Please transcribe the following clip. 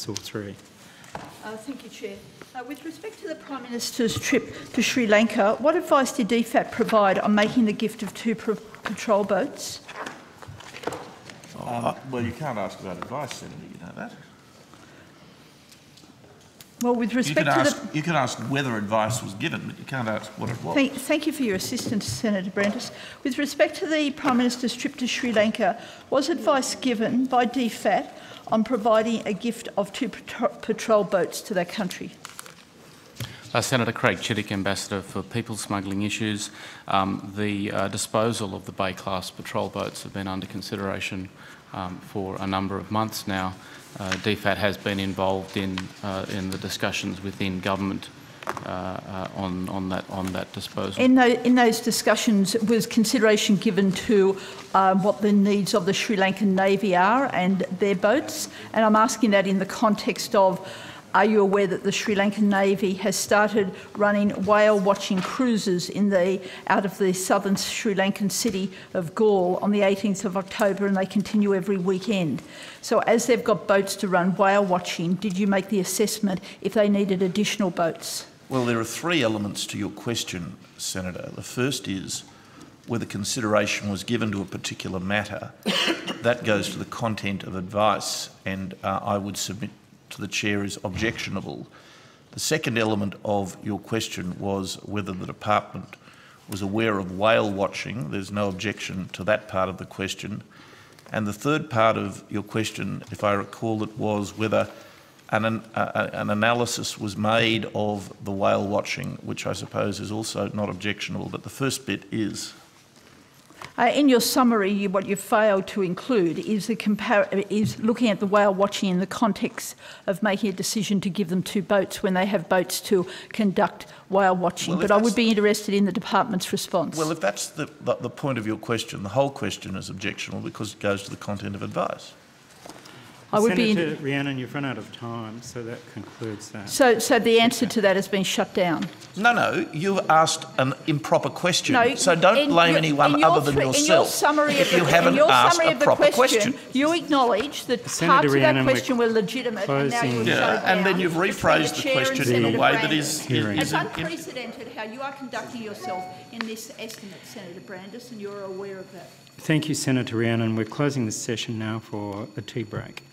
saw through. Thank you, Chair. With respect to the Prime Minister's trip to Sri Lanka, what advice did DFAT provide on making the gift of 2 patrol boats? Well, you can't ask about advice, Senator, you know that. Well, with respect you could ask whether advice was given, but you can't ask what it was. Thank you for your assistance, Senator Brandis. With respect to the Prime Minister's trip to Sri Lanka, was advice given by DFAT on providing a gift of 2 patrol boats to that country? Senator Craig Chittick, Ambassador for People Smuggling Issues. The disposal of the Bay-class patrol boats have been under consideration for a number of months now. DFAT has been involved in the discussions within government on that disposal. In those discussions, was consideration given to what the needs of the Sri Lankan Navy are and their boats? And I'm asking that in the context of, are you aware that the Sri Lankan Navy has started running whale-watching cruises out of the southern Sri Lankan city of Galle on the 18th of October, and they continue every weekend? So as they've got boats to run whale-watching, did you make the assessment if they needed additional boats? Well, there are 3 elements to your question, Senator. The first is whether consideration was given to a particular matter. That goes to the content of advice, and I would submit to the Chair is objectionable. The second element of your question was whether the department was aware of whale watching. There's no objection to that part of the question. And the third part of your question, if I recall it, was whether an analysis was made of the whale watching, which I suppose is also not objectionable, but the first bit is. In your summary, what you failed to include is looking at the whale watching in the context of making a decision to give them 2 boats when they have boats to conduct whale watching. But I would be interested in the department's response. Well, if that's the point of your question, the whole question is objectionable because it goes to the content of advice. Senator Rhiannon, you've run out of time, so that concludes that. So the answer to that has been shut down? No, you've asked an improper question, so don't blame anyone other than yourself. In your summary if you haven't asked a proper question. You acknowledge that Senator parts Rhiannon, of that question were legitimate, and now you've shut it down. And then you've rephrased the question in a way that is It's unprecedented how you are conducting yourself in this estimate, Senator Brandis, and you're aware of that. Thank you, Senator Rhiannon. We're closing this session now for a tea break.